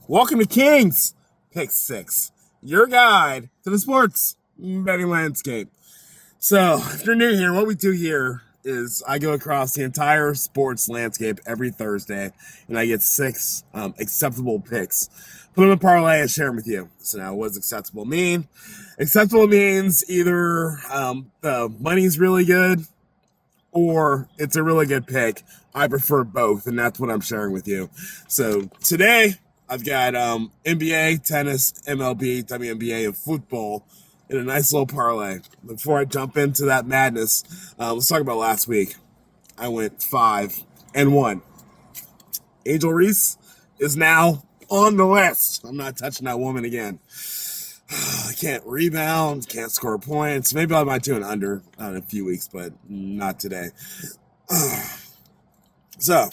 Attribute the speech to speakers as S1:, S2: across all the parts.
S1: Welcome to King's Pick 6, your guide to the sports betting landscape. So, if you're new here, what we do here is I go across the entire sports landscape every Thursday, and I get 6 acceptable picks. Put them in parlay and share them with you. So now, what does acceptable mean? Acceptable means either the money's really good or it's a really good pick. I prefer both, and that's what I'm sharing with you. So today, I've got NBA, tennis, MLB, WNBA, and football in a nice little parlay. Before I jump into that madness, let's talk about last week. I went 5-1. Angel Reese is now on the list. I'm not touching that woman again. I can't rebound, can't score points. Maybe I might do an under in a few weeks, but not today. So,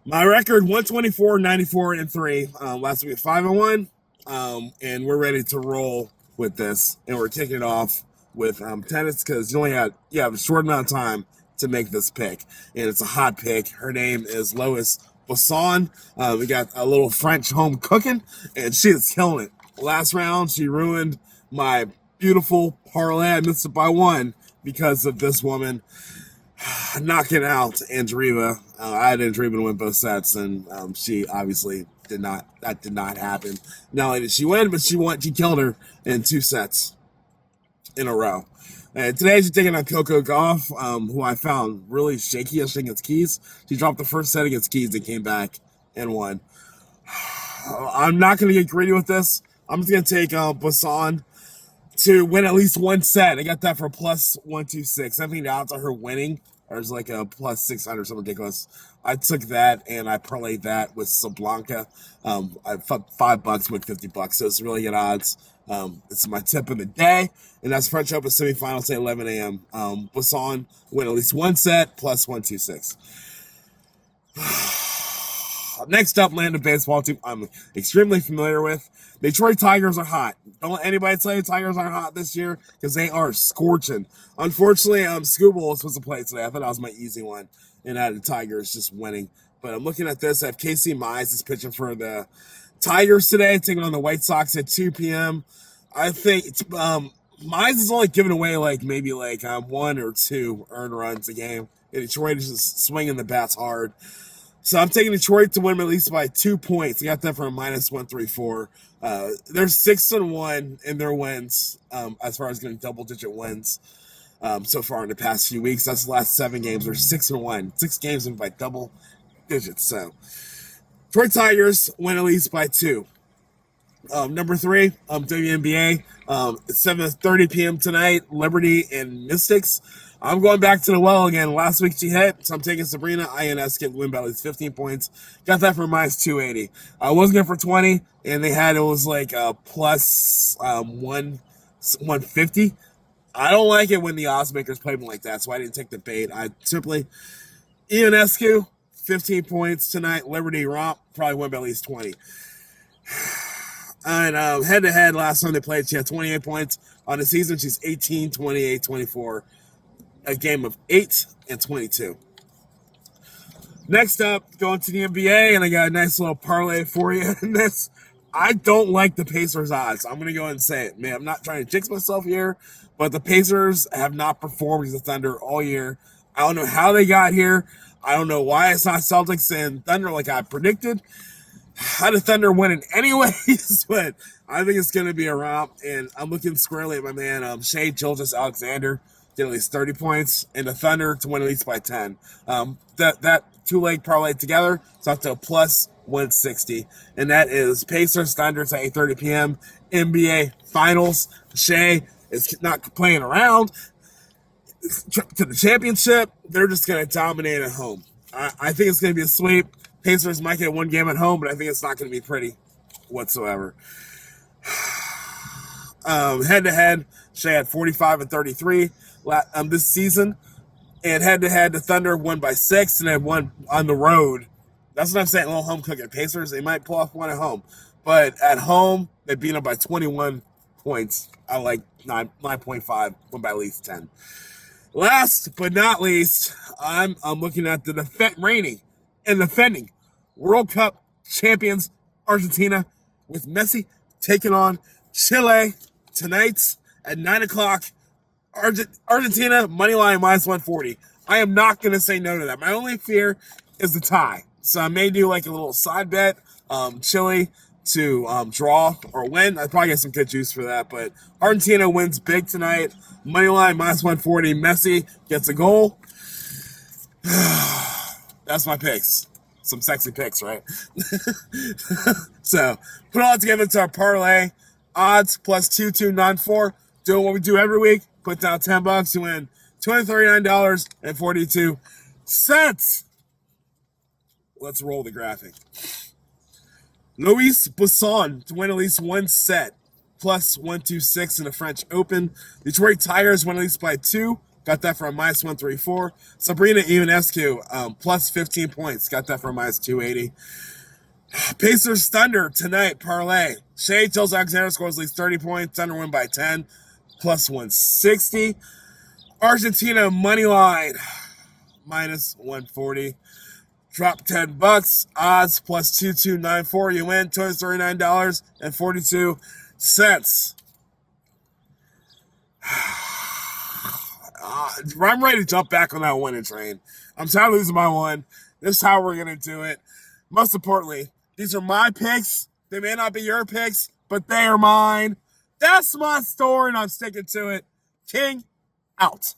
S1: my record, 124, 94, and 3. Last week, 5-1. And we're ready to roll with this. And we're kicking it off with tennis because you have a short amount of time to make this pick. And it's a hot pick. Her name is Lois Bosson. We got a little French home cooking, and she is killing it. Last round, she ruined my beautiful parlay. I missed it by 1 because of this woman knocking out Andreeva. I had Andreeva win both sets, and she obviously did not. That did not happen. Not only did she win, but she killed her in 2 sets in a row. And today she's taking on Coco Gauff, who I found really shaky against Keys. She dropped the first set against Keys and came back and won. I'm not going to get greedy with this. I'm just going to take Bosson to win at least 1 set. I got that for plus 126. I think the odds of her winning are like a plus 600, something ridiculous. I took that and I parlayed that with Sablanka. I fucked $5, went $50. So it's really good odds. It's my tip of the day, and that's French Open semifinals at 11 a.m. Bosson win at least 1 set plus 126. Next up, land of baseball team I'm extremely familiar with. Detroit Tigers are hot. Don't let anybody tell you Tigers aren't hot this year because they are scorching. Unfortunately, Scooble was supposed to play today. I thought that was my easy one, and I had the Tigers just winning. But I'm looking at this. I have Casey Mize is pitching for the Tigers today, taking on the White Sox at 2 p.m. I think Mize is only giving away maybe 1 or 2 earned runs a game. And Detroit is just swinging the bats hard. So I'm taking Detroit to win at least by 2 points. I got that for a minus 134. They're 6-1 in their wins as far as getting double-digit wins so far in the past few weeks. That's the last 7 games. They're 6-1. 6 games in by double digits. So Detroit Tigers win at least by 2. Number 3, WNBA. It's 7:30 p.m. tonight. Liberty and Mystics. I'm going back to the well again. Last week she hit, so I'm taking Sabrina Ionescu to win by at least 15 points. Got that for minus 280. I was going for 20, and it was like plus 150. I don't like it when the odds makers play me like that, so I didn't take the bait. I simply, Ionescu, 15 points tonight. Liberty romp, probably win by at least 20. And head-to-head, last time they played, she had 28 points. On the season, she's 18, 28, 24. A game of 8 and 22. Next up, going to the NBA, and I got a nice little parlay for you in this. I don't like the Pacers odds. I'm going to go ahead and say it. Man, I'm not trying to jinx myself here, but the Pacers have not performed as the Thunder all year. I don't know how they got here. I don't know why it's not Celtics and Thunder like I predicted. Had the Thunder winning anyways, but I think it's going to be a romp, and I'm looking squarely at my man, Shai Gilgeous-Alexander. Get at least 30 points, and the Thunder to win at least by 10. That 2-leg parlay together, it's up to a plus 160. And that is Pacers Thunder at 8:30 p.m. NBA Finals. Shea is not playing around. To the championship, they're just going to dominate at home. I think it's going to be a sweep. Pacers might get 1 game at home, but I think it's not going to be pretty whatsoever. Head-to-head, Shea had 45 and 33 this season, and head-to-head, the Thunder won by 6, and they won on the road. That's what I'm saying, a little home cooking. Pacers, they might pull off one at home, but at home, they beat them by 21 points. I like 9.5, won by at least 10. Last but not least, I'm looking at the reigning and defending World Cup champions Argentina with Messi taking on Chile tonight at 9 o'clock. Argentina, money line minus 140. I am not going to say no to that. My only fear is the tie. So I may do like a little side bet, Chile to draw or win. I'd probably get some good juice for that. But Argentina wins big tonight. Money line minus 140. Messi gets a goal. That's my picks. Some sexy picks, right? So put all that together to our parlay. Odds plus 2294. Doing what we do every week. Put down $10 to win $239.42. Let's roll the graphic. Luis Busson to win at least one set. Plus 126 in the French Open. Detroit Tigers win at least by 2. Got that for a minus 134. Sabrina Ionescu, plus 15 points. Got that for a minus 280. Pacers Thunder tonight, parlay. Shea tells Alexander scores at least 30 points. Thunder win by 10. Plus 160. Argentina money line. Minus 140. Drop $10. Odds plus 2294. You win $239.42. I'm ready to jump back on that winning train. I'm tired of losing my one. This is how we're going to do it. Most importantly, these are my picks. They may not be your picks, but they are mine. That's my story, and I'm sticking to it. King, out.